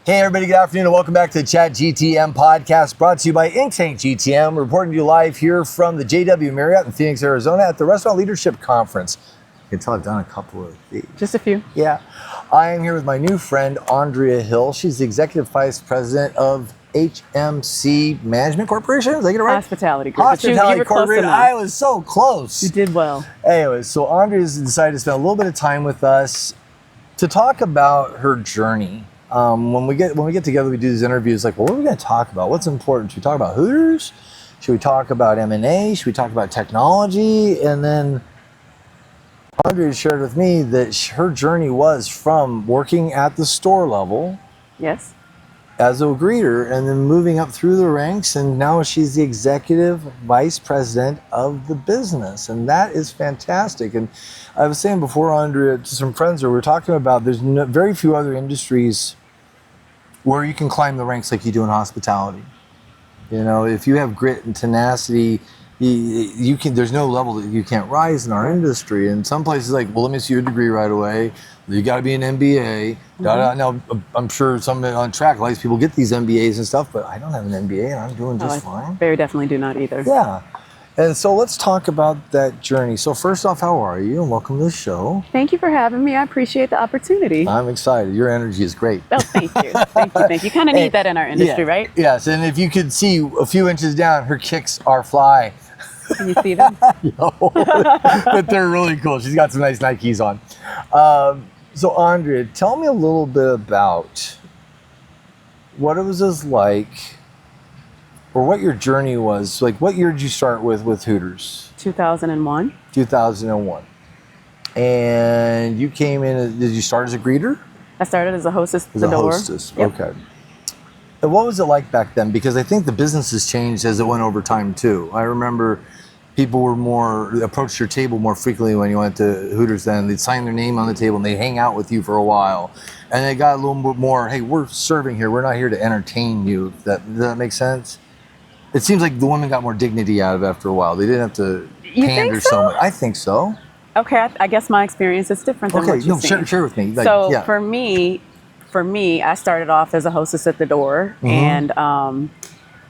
Hey everybody, good afternoon and welcome back to the ChatGTM podcast brought to you by Inktank GTM, reporting to you live here from the JW Marriott in Phoenix, Arizona at the Restaurant Leadership Conference. You can tell I've done a couple of these. Just a few. Yeah. I am here with my new friend, Andrea Hill. She's the Executive Vice President of HMC Management Corporation. Did I get it right? Hospitality Group. Hospitality Corporation. I was so close. You did well. Anyways, so Andrea's decided to spend a little bit of time with us to talk about her journey. When we get together, we do these interviews. Like, well, what are we going to talk about? What's important? Should we talk about Hooters? Should we talk about M&A? Should we talk about technology? And then Andrea shared with me that her journey was from working at the store level, yes, as a greeter, and then moving up through the ranks, and now she's the executive vice president of the business, and that is fantastic. And I was saying before, Andrea, to some friends we were talking about, there's very few other industries where you can climb the ranks like you do in hospitality. You know, if you have grit and tenacity, you can. There's no level that you can't rise in our industry. And some places like, well, let me see your degree right away. You got to be an MBA. Now, I'm sure some on track, a lot of people get these MBAs and stuff, but I don't have an MBA and I'm doing just fine. Very definitely do not either. Yeah. And so let's talk about that journey. So first off, how are you? And welcome to the show. Thank you for having me. I appreciate the opportunity. I'm excited. Your energy is great. Oh, thank you. Thank you. Kind of need that in our industry, right? Yes. And if you could see a few inches down, her kicks are fly. Can you see them? No, but they're really cool. She's got some nice Nikes on. So Andrea, tell me a little bit about what it was like, or what your journey was. Like, what year did you start with Hooters? 2001. 2001. And you came in, did you start as a greeter? I started as a hostess at the door. Hostess, yep. Okay. And what was it like back then? Because I think the business has changed as it went over time too. I remember people were approached your table more frequently when you went to Hooters then. They'd sign their name on the table and they'd hang out with you for a while. And it got a little bit more, hey, we're serving here. We're not here to entertain you. Does that make sense? It seems like the women got more dignity out of it after a while. They didn't have to pander so much. I think so. Okay, I guess my experience is different than what you've seen. Share with me. Like, so yeah. for me, I started off as a hostess at the door, and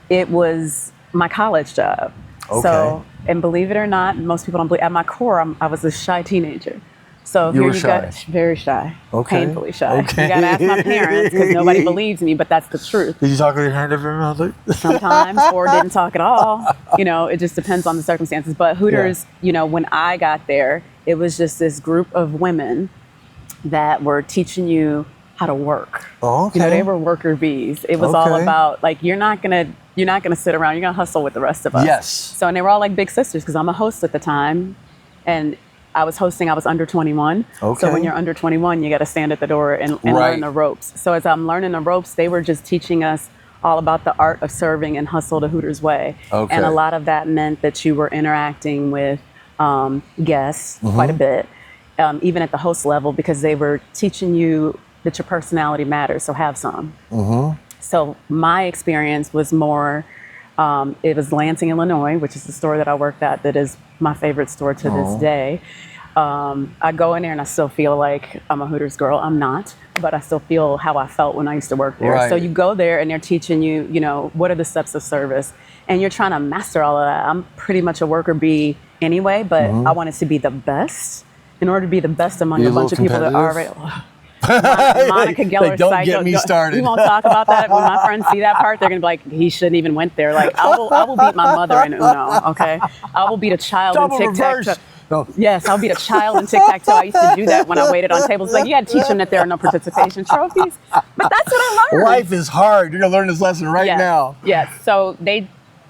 it was my college job. Okay. So, and believe it or not, most people don't believe, at my core, I was a shy teenager. So you here were you shy. got very shy, painfully shy. Okay. You got to ask my parents because nobody believes me, but that's the truth. Did you talk with your hand over your mouth? Sometimes, or didn't talk at all. You know, it just depends on the circumstances. But Hooters, you know, when I got there, it was just this group of women that were teaching you how to work. Oh, okay. You know, they were worker bees. It was all about, like, you're not gonna sit around. You're gonna hustle with the rest of us. Yes. So, and they were all like big sisters because I'm a host at the time, and I was hosting. I was under 21. Okay. So when you're under 21, you got to stand at the door and learn the ropes. So as I'm learning the ropes, they were just teaching us all about the art of serving and hustle the Hooters way. Okay. And a lot of that meant that you were interacting with guests quite a bit, even at the host level, because they were teaching you that your personality matters, so have some. So my experience was more, it was Lansing, Illinois, which is the store that I worked at that is my favorite store to this day. I go in there and I still feel like I'm a Hooters girl. I'm not, but I still feel how I felt when I used to work there. Right. So you go there and they're teaching you, you know, what are the steps of service? And you're trying to master all of that. I'm pretty much a worker bee anyway, but I wanted to be the best. In order to be the best among a bunch of people that are already... Monica Geller's don't get me started. We won't talk about that. When my friends see that part, they're gonna be like, he shouldn't even went there. Like, I will beat my mother in Uno, okay? I will beat a child in tic-tac-toe. No. Yes, I'll beat a child in tic-tac-toe. I used to do that when I waited on tables. Like, you gotta teach them that there are no participation trophies. But that's what I learned. Life is hard. You're gonna learn this lesson right now. Yes, so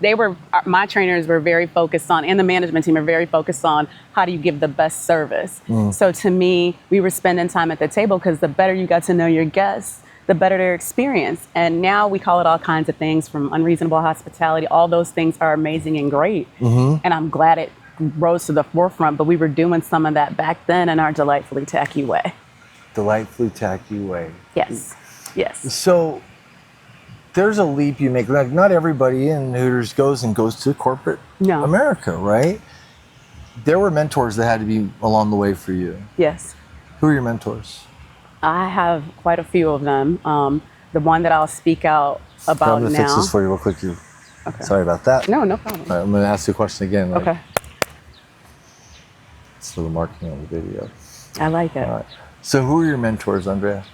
they were, my trainers were very focused on, and the management team are very focused on, how do you give the best service? So to me, we were spending time at the table because the better you got to know your guests, the better their experience. And now we call it all kinds of things, from unreasonable hospitality. All those things are amazing and great. And I'm glad it rose to the forefront, but we were doing some of that back then in our delightfully tacky way. Delightfully tacky way. Yes, yes. So there's a leap you make. Like, not everybody in Hooters goes to corporate America, right? There were mentors that had to be along the way for you. Yes. Who are your mentors? I have quite a few of them. The one that I'll speak out about I'm going to now. fix this for you real quick. Okay. Sorry about that. No, no problem. All right, I'm going to ask you a question again. Okay. It's for the marketing on the video. I like it. All right. So who are your mentors, Andrea?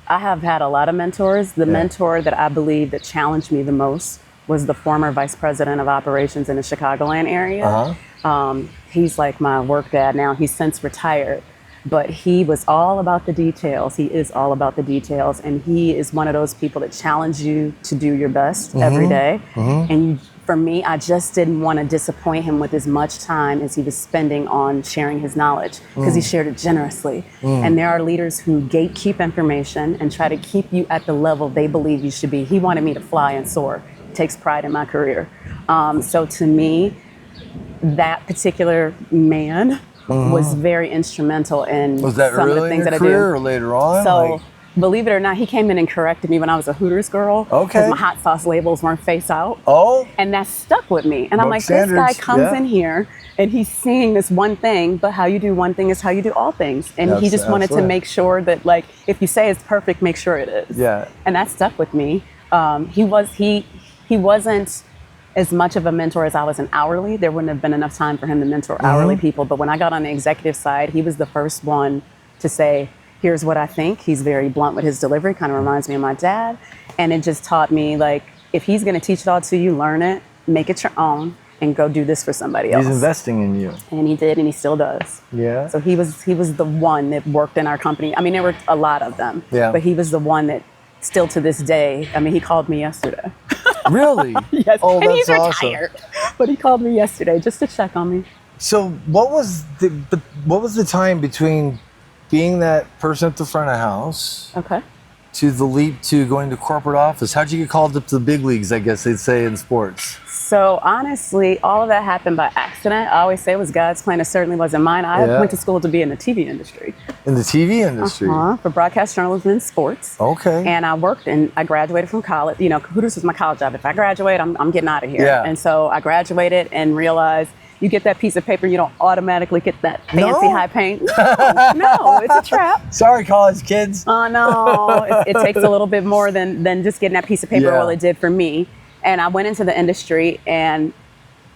I have had a lot of mentors. The mentor that I believe that challenged me the most was the former vice president of operations in the Chicagoland area. He's like my work dad now. He's since retired, but he was all about the details. He is all about the details, and he is one of those people that challenge you to do your best every day. And for me, I just didn't want to disappoint him with as much time as he was spending on sharing his knowledge, because he shared it generously. And there are leaders who gatekeep information and try to keep you at the level they believe you should be. He wanted me to fly and soar. Takes pride in my career. So to me, that particular man was very instrumental in some of the things that I did. Or later on? So believe it or not, he came in and corrected me when I was a Hooters girl. Okay. Because my hot sauce labels weren't face out. Oh. And that stuck with me. And I'm like, this guy comes in here and he's seeing this one thing, but how you do one thing is how you do all things. And he just wanted to make sure that, like, if you say it's perfect, make sure it is. Yeah. And that stuck with me. He wasn't as much of a mentor as I was an hourly. There wouldn't have been enough time for him to mentor hourly people. But when I got on the executive side, he was the first one to say, here's what I think. He's very blunt with his delivery, kind of reminds me of my dad. And it just taught me, like, if he's going to teach it all to you, learn it, make it your own, and go do this for somebody else. He's investing in you. And he did, and he still does. Yeah. So he was the one that worked in our company. I mean, there were a lot of them. Yeah. But he was the one that still to this day, I mean, he called me yesterday. Really? Yes. Oh, and that's he's retired. Awesome. But he called me yesterday just to check on me. So what was the time between being that person at the front of house to the leap to going to corporate office? How'd you get called up to the big leagues, I guess they'd say in sports? So honestly, all of that happened by accident. I always say it was God's plan. It certainly wasn't mine. I went to school to be in the TV industry. In the TV industry? For broadcast journalism and sports. Okay. And I worked and I graduated from college. You know, Hooters was my college job. If I graduate, I'm getting out of here. Yeah. And so I graduated and realized you get that piece of paper, you don't automatically get that fancy high paint. No, it's a trap. Sorry, college kids. Oh, no. It takes a little bit more than just getting that piece of paper. Well, it did for me. And I went into the industry, and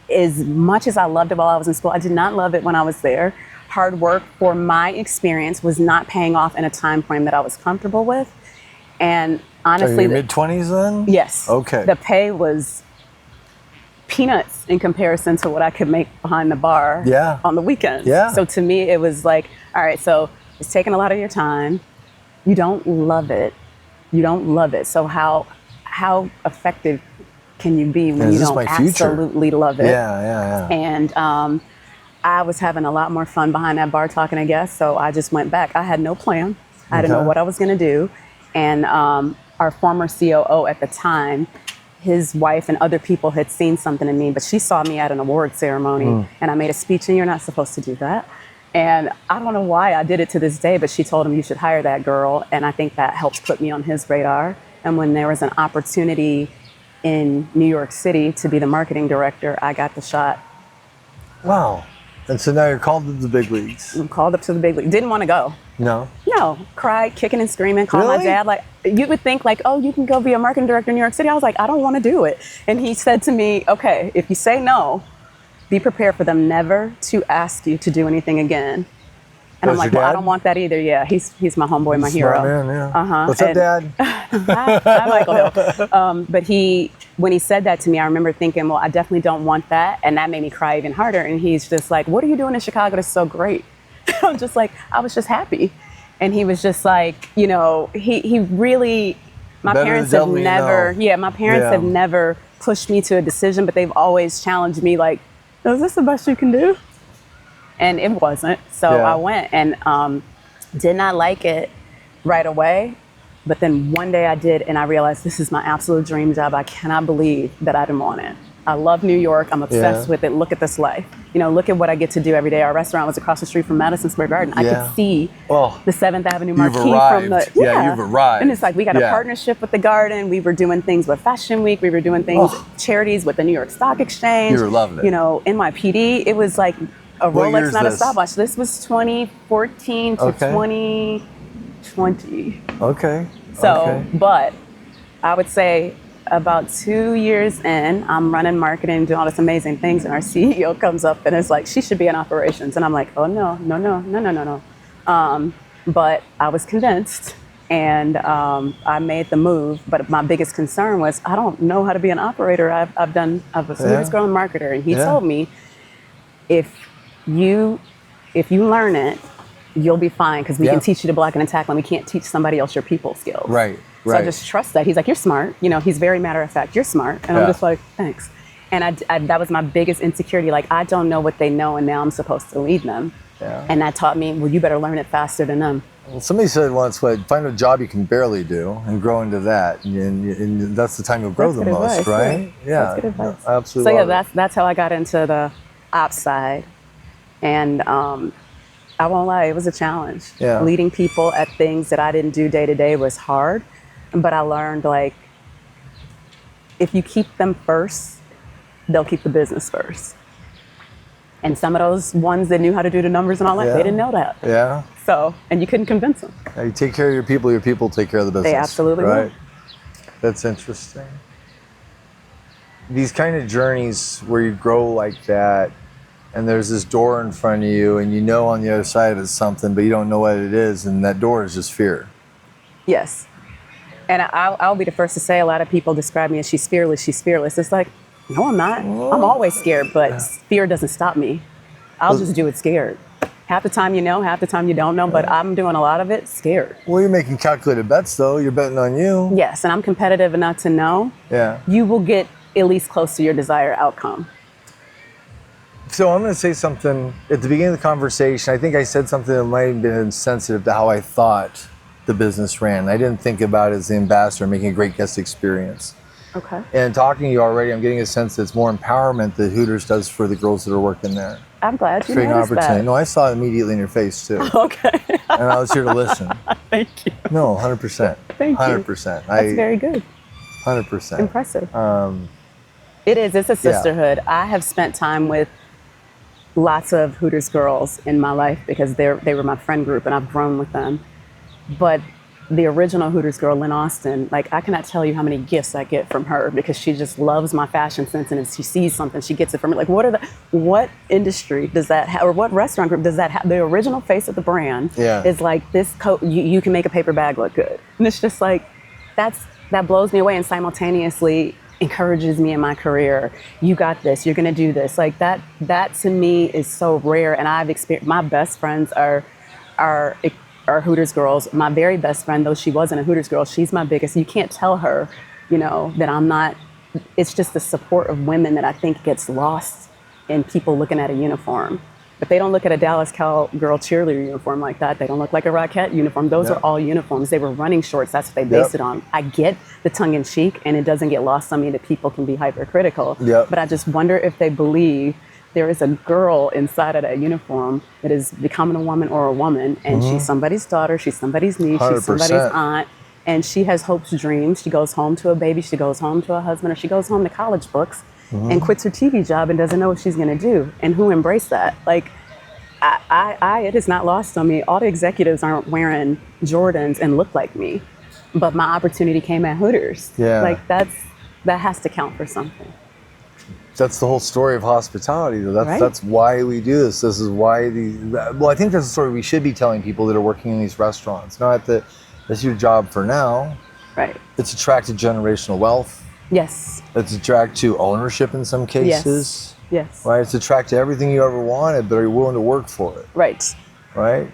as much as I loved it while I was in school, I did not love it when I was there. Hard work, for my experience, was not paying off in a time frame that I was comfortable with. And honestly, so you're mid-20s then? Yes. Okay. The pay was peanuts in comparison to what I could make behind the bar on the weekends. Yeah. So to me, it was like, all right, so it's taking a lot of your time. You don't love it. You don't love it. So how effective can you be when you don't absolutely love it? Yeah. And I was having a lot more fun behind that bar talking to guests, so I just went back. I had no plan. I didn't know what I was going to do. And our former COO at the time, his wife and other people had seen something in me, but she saw me at an award ceremony, and I made a speech, and you're not supposed to do that. And I don't know why I did it to this day, but she told him, you should hire that girl. And I think that helped put me on his radar. And when there was an opportunity in New York City to be the marketing director, I got the shot. Wow. And so now you're called to the big leagues. I'm called up to the big leagues. Didn't want to go. No? No. Cried, kicking and screaming, called my dad. Like, you would think like, oh, you can go be a marketing director in New York City. I was like, I don't want to do it. And he said to me, okay, if you say no, be prepared for them never to ask you to do anything again. And I'm like, well, I don't want that either. Yeah, he's my homeboy, my hero. Man, yeah. What's up, Dad? Hi, Michael Hill. But when he said that to me, I remember thinking, well, I definitely don't want that. And that made me cry even harder. And he's just like, what are you doing in Chicago that's so great? I'm just like, I was just happy. And he was just like, you know, he really, my parents have never, my parents have never pushed me to a decision, but they've always challenged me like, is this the best you can do? And it wasn't. So I went and did not like it right away. But then one day I did, and I realized this is my absolute dream job. I cannot believe that I didn't want it. I love New York. I'm obsessed with it. Look at this life. You know, look at what I get to do every day. Our restaurant was across the street from Madison Square Garden. I could see the 7th Avenue marquee from the... You've arrived. And it's like we got a partnership with the Garden. We were doing things with Fashion Week. We were doing things, charities with the New York Stock Exchange. You were loving it. You know, NYPD. It was like a Rolex, not a stopwatch. This was 2014 to 2020. Okay. So, but I would say about 2 years in, I'm running marketing, doing all this amazing things, and our CEO comes up and is like, she should be in operations. And I'm like, oh, no. But I was convinced, and I made the move. But my biggest concern was, I don't know how to be an operator. I was a Hooters girl and marketer, and he told me, if you learn it, you'll be fine, because we can teach you to block and tackle, and we can't teach somebody else your people skills. Right. So I just trust that. He's like, you're smart. You know, he's very matter of fact. You're smart. And I'm just like, thanks. And I that was my biggest insecurity. Like, I don't know what they know, and now I'm supposed to lead them. Yeah. And that taught me, well, you better learn it faster than them. Well, somebody said once, find a job you can barely do and grow into that. And that's the time you'll grow the most, right? Yeah. That's good advice. I absolutely love it. That's how I got into the ops side. And I won't lie, it was a challenge. Yeah. Leading people at things that I didn't do day to day was hard. But I learned, like, if you keep them first, they'll keep the business first. And some of those ones that knew how to do the numbers and all that, they didn't know that. Yeah. So, and you couldn't convince them. Yeah, you take care of your people take care of the business. They absolutely will. That's interesting. These kind of journeys where you grow like that, and there's this door in front of you, and you know on the other side it's something, but you don't know what it is, and that door is just fear. Yes. And I'll be the first to say, a lot of people describe me as she's fearless. It's like, no, I'm not. I'm always scared, but fear doesn't stop me. I'll just do it scared. Half the time you know, half the time you don't know, but I'm doing a lot of it scared. Well, you're making calculated bets, though. You're betting on you. Yes, and I'm competitive enough to know you will get at least close to your desired outcome. So I'm going to say something at the beginning of the conversation. I think I said something that might have been insensitive to how I thought the business ran. I didn't think about it as the ambassador, making a great guest experience. Okay. And talking to you already, I'm getting a sense that it's more empowerment that Hooters does for the girls that are working there. I'm glad you noticed that. No, I saw it immediately in your face too. Okay. And I was here to listen. Thank you. No, 100%. Thank you. 100%. That's very good. 100%. Impressive. It is. It's a sisterhood. I have spent time with lots of Hooters girls in my life because they were my friend group, and I've grown with them. But the original Hooters girl, Lynn Austin, like, I cannot tell you how many gifts I get from her, because she just loves my fashion sense, and if she sees something, she gets it from me. Like, what industry does that have, or what restaurant group does that have? The original face of the brand is like, this coat, you can make a paper bag look good. And it's just like, that blows me away, and simultaneously encourages me in my career. You got this, you're gonna do this. Like, that to me is so rare, and I've experienced, my best friends are Hooters girls. My very best friend, though she wasn't a Hooters girl, she's my biggest. You can't tell her, that I'm not. It's just the support of women that I think gets lost in people looking at a uniform. If they don't look at a Dallas Cowgirl cheerleader uniform like that, they don't look like a Rockette uniform. Those are all uniforms. They were running shorts. That's what they based it on. I get the tongue-in-cheek, and it doesn't get lost on me that people can be hypercritical. But I just wonder if they believe there is a girl inside of that uniform that is becoming a woman or a woman, and she's somebody's daughter, she's somebody's niece, 100%. She's somebody's aunt, and she has hopes, dreams. She goes home to a baby, she goes home to a husband, or she goes home to college books and quits her TV job and doesn't know what she's gonna do. And who embraced that? Like, it is not lost on me. All the executives aren't wearing Jordans and look like me, but my opportunity came at Hooters. Like, that has to count for something. That's the whole story of hospitality, though. That's why we do this. This is why I think that's the story we should be telling people that are working in these restaurants. Not that that's your job for now. Right. It's attracted generational wealth. Yes. It's attracted to ownership in some cases. Yes. Right. It's attracted to everything you ever wanted, but are you willing to work for it? Right. Right.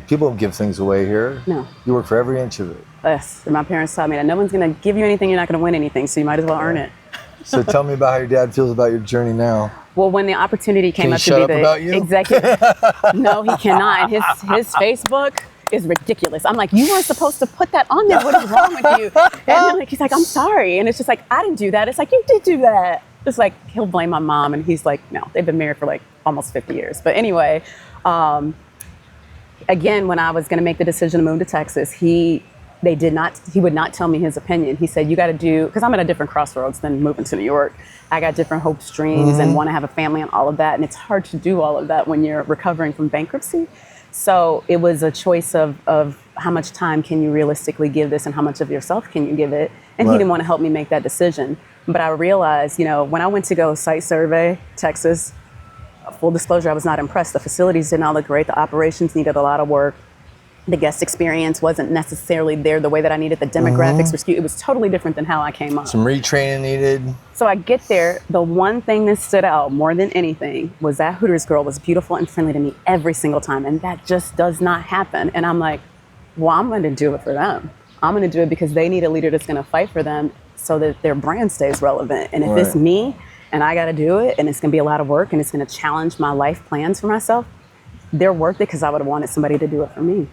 People don't give things away here. No. You work for every inch of it. Yes. And my parents taught me that no one's going to give you anything, you're not going to win anything, so you might as well earn it. So tell me about how your dad feels about your journey now. Well, when the opportunity came up to be the executive, no, he cannot. And his Facebook is ridiculous. I'm like, you weren't supposed to put that on there. What is wrong with you? And he's like, I'm sorry. And it's just like, I didn't do that. It's like, you did do that. It's like, he'll blame my mom, and he's like, no, they've been married for like almost 50 years. But anyway, again, when I was going to make the decision to move to Texas, he would not tell me his opinion. He said, you got to do, because I'm at a different crossroads than moving to New York. I got different hopes, dreams, and want to have a family and all of that. And it's hard to do all of that when you're recovering from bankruptcy. So it was a choice of how much time can you realistically give this and how much of yourself can you give it. And he didn't want to help me make that decision. But I realized, when I went to go site survey Texas, full disclosure, I was not impressed. The facilities did not look great. The operations needed a lot of work. The guest experience wasn't necessarily there the way that I needed. The demographics were skewed. It was totally different than how I came up. Some retraining needed. So I get there. The one thing that stood out more than anything was that Hooters girl was beautiful and friendly to me every single time. And that just does not happen. And I'm like, well, I'm going to do it for them. I'm going to do it because they need a leader that's going to fight for them so that their brand stays relevant. And if it's me and I got to do it and it's going to be a lot of work and it's going to challenge my life plans for myself, they're worth it because I would have wanted somebody to do it for me.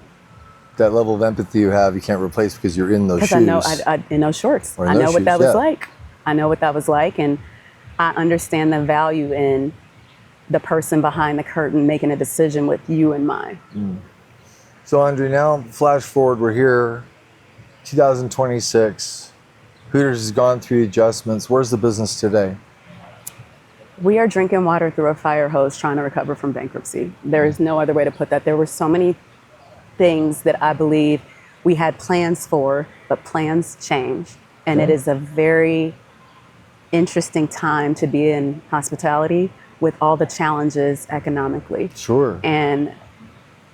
That level of empathy you have, you can't replace because you're in those shoes. Because I know, in those shorts. I know what that was like. I know what that was like. And I understand the value in the person behind the curtain making a decision with you in mind. So Andrea, now flash forward, we're here, 2026. Hooters has gone through adjustments. Where's the business today? We are drinking water through a fire hose trying to recover from bankruptcy. There is no other way to put that. There were so many things that I believe we had plans for, but plans change. And it is a very interesting time to be in hospitality with all the challenges economically. Sure. And,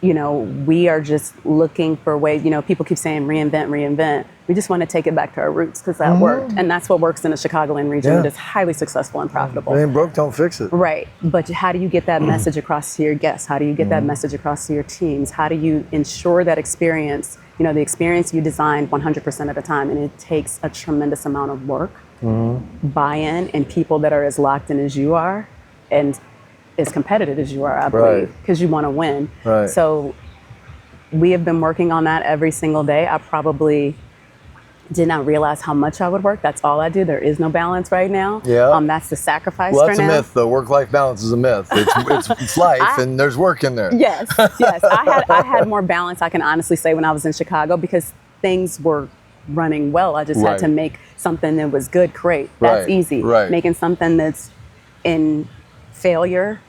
we are just looking for ways, people keep saying reinvent, reinvent. We just want to take it back to our roots because that worked. And that's what works in the Chicagoland region. It is highly successful and profitable. It ain't broke, don't fix it. Right. But how do you get that message across to your guests? How do you get that message across to your teams? How do you ensure that experience, the experience you designed 100% of the time? And it takes a tremendous amount of work, buy-in, and people that are as locked in as you are and as competitive as you are, I believe, because you want to win. Right. So we have been working on that every single day. I probably did not realize how much I would work. That's all I do. There is no balance right now. Yeah. That's the sacrifice Well, for that's now. a myth, though. Work-life balance is a myth. It's life, and there's work in there. Yes. I had more balance, I can honestly say, when I was in Chicago because things were running well. I just had to make something that was good, great. That's easy. Right. Making something that's in failure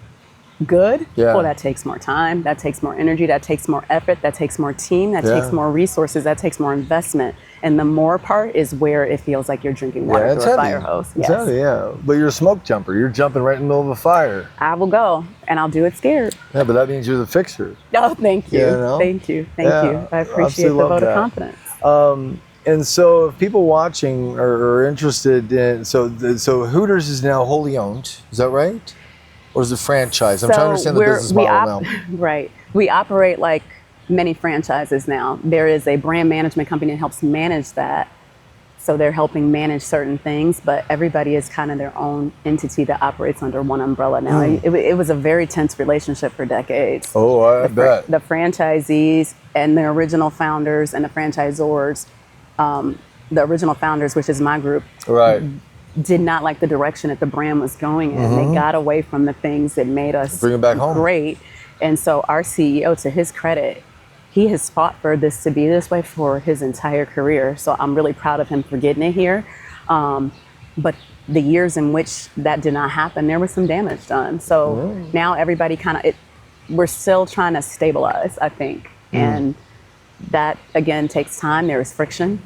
good, well, that takes more time, that takes more energy, that takes more effort, that takes more team, that takes more resources, that takes more investment. And the more part is where it feels like you're drinking water through a fire hose. It's heavy, But you're a smoke jumper. You're jumping right in the middle of a fire. I will go, and I'll do it scared. Yeah, but that means you're the fixer. Oh, thank you. Thank you. I appreciate the vote of confidence. And so if people watching are interested in, so Hooters is now wholly owned, is that right? Or is it franchise? I'm trying to understand the business model now. Right. We operate like many franchises now. There is a brand management company that helps manage that. So they're helping manage certain things, but everybody is kind of their own entity that operates under one umbrella now. It was a very tense relationship for decades. Oh, I bet. The franchisees and the original founders and the franchisors, the original founders, which is my group, did not like the direction that the brand was going in. They got away from the things that made us bring it back home. Great. And so our CEO, to his credit, he has fought for this to be this way for his entire career. So I'm really proud of him for getting it here. But the years in which that did not happen, there was some damage done. So now everybody we're still trying to stabilize, I think. And that, again, takes time. There is friction.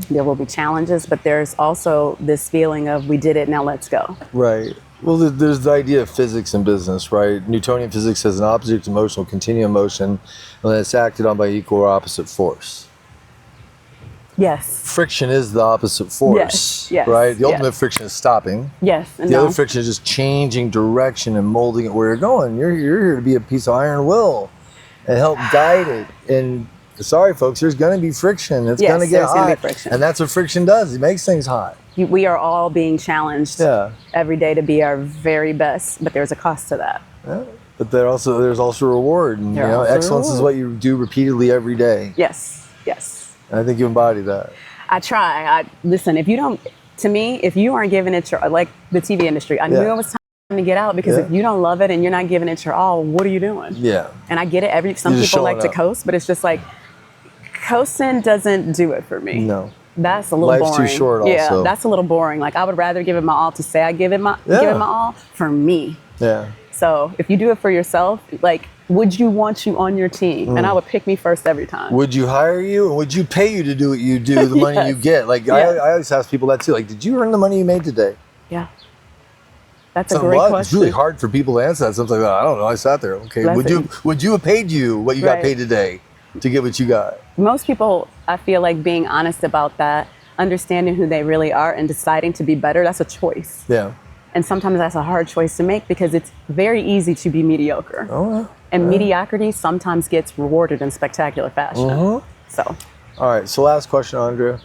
There will be challenges, but there's also this feeling of we did it, now let's go. Right. Well, there's the idea of physics in business, right? Newtonian physics has an object in motion will continue in motion, and then it's acted on by equal or opposite force. Yes. Friction is the opposite force, right? The ultimate friction is stopping. Yes. The other friction is just changing direction and molding it where you're going. You're here to be a piece of iron will and help guide it. And sorry, folks, there's going to be friction. It's going to get hot. Gonna be friction. And that's what friction does. It makes things hot. We are all being challenged every day to be our very best, but there's a cost to that. Yeah. But there's also reward. And, excellence is what you do repeatedly every day. Yes. And I think you embody that. I try. Listen, if you aren't giving it your, like the TV industry, I knew it was time to get out because if you don't love it and you're not giving it your all, what are you doing? Yeah. And I get it. Some people like to coast, but it's just like coasting doesn't do it for me. No. That's a little boring. Life's too short also. Yeah, that's a little boring. Like I would rather give it my all to say I give it my all for me. Yeah. So if you do it for yourself, like would you want you on your team? And I would pick me first every time. Would you hire you, and would you pay you to do what you do, the money you get? Like, I always ask people that too. Like, did you earn the money you made today? Yeah. That's a great question. It's really hard for people to answer that. Sometimes I don't know. I sat there. Okay. Would you have paid you what you got paid today to get what you got? Most people, I feel like, being honest about that, understanding who they really are and deciding to be better, that's a choice. Yeah. And sometimes that's a hard choice to make because it's very easy to be mediocre. And mediocrity sometimes gets rewarded in spectacular fashion. So. All right. So last question, Andrea.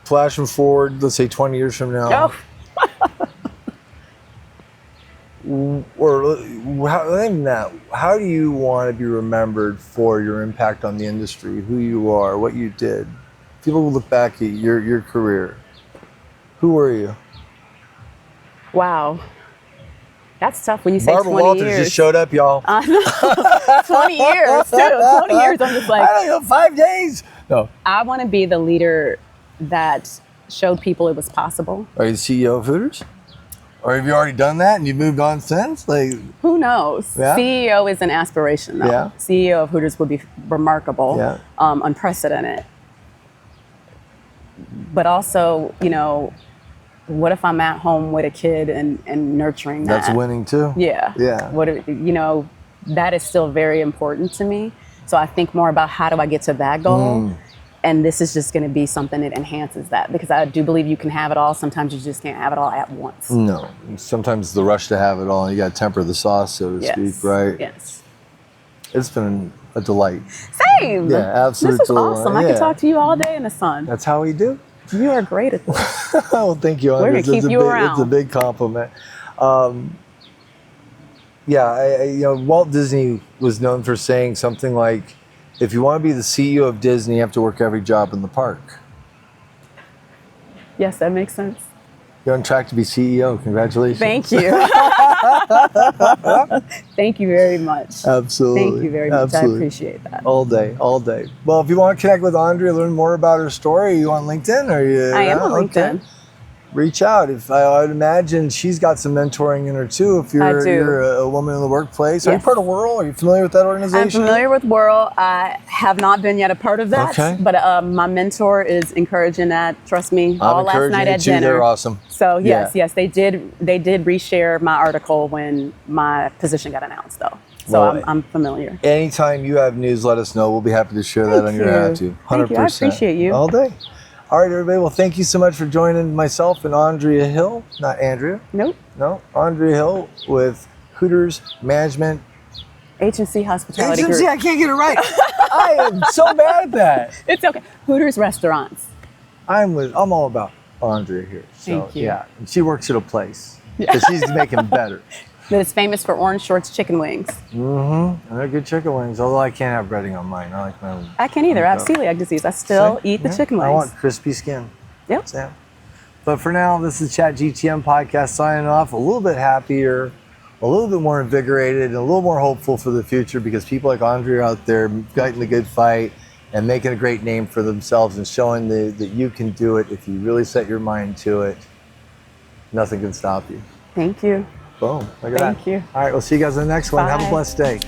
Flashing forward, let's say 20 years from now. Or how do you want to be remembered for your impact on the industry, who you are, what you did? People will look back at your career. Who were you? Wow. That's tough when you say Barbara 20 Walters years. just showed up, y'all. 20 years, too. 20 years, I'm just like... I don't know, 5 days. No. I want to be the leader that showed people it was possible. Are you the CEO of Hooters? Or have you already done that and you've moved on since? Like, who knows? Yeah? CEO is an aspiration, though. Yeah. CEO of Hooters would be remarkable, unprecedented. But also, you know, what if I'm at home with a kid and nurturing that? That's winning too. Yeah. Yeah. What if, you know, that is still very important to me. So I think more about how do I get to that goal? And this is just going to be something that enhances that, because I do believe you can have it all. Sometimes you just can't have it all at once. No. Sometimes the rush to have it all, you got to temper the sauce, so to speak, right? Yes. It's been a delight. Same. Yeah, absolutely. This is awesome. I could talk to you all day in the sun. That's how we do. You are great at this. Well, thank you, Andrea. We're going to keep you around. It's a big compliment. Walt Disney was known for saying something like, if you want to be the CEO of Disney, you have to work every job in the park. Yes, that makes sense. You're on track to be CEO. Congratulations. Thank you. Thank you very much. Absolutely. Thank you very much. Absolutely. I appreciate that. All day, all day. Well, if you want to connect with Andrea, learn more about her story, are you on LinkedIn? I am on LinkedIn. Reach out. I would imagine she's got some mentoring in her too. If you're a woman in the workplace, are you part of Whirl? Are you familiar with that organization? I'm familiar with Whirl. I have not been yet a part of that. Okay. But my mentor is encouraging that. Trust me. All last night at dinner. They're awesome. So yes, they did reshare my article when my position got announced, though. So I'm familiar. Anytime you have news, let us know. We'll be happy to share that on your behalf too. 100%. Thank you. I appreciate you. All day. All right, everybody. Well, thank you so much for joining myself and Andrea Hill. Not Andrea. Nope. No, Andrea Hill with Hooters Management. HMC Hospitality HMC, Group. I can't get it right. I am so bad at that. It's okay. Hooters Restaurants. I'm all about Andrea here. So, thank you. Yeah, and she works at a place that she's making better. That is famous for Orange Shorts chicken wings. Mm-hmm. And they're good chicken wings, although I can't have breading on mine. I like my own. I can't either. I have celiac disease. I still eat the chicken wings. I want crispy skin. Yep. Yeah. But for now, this is ChatGTM podcast signing off. A little bit happier, a little bit more invigorated, and a little more hopeful for the future, because people like Andrea are out there fighting the good fight and making a great name for themselves and showing that you can do it if you really set your mind to it. Nothing can stop you. Thank you. Boom. Look at that. Thank you. All right, we'll see you guys in the next one. Bye. Have a blessed day.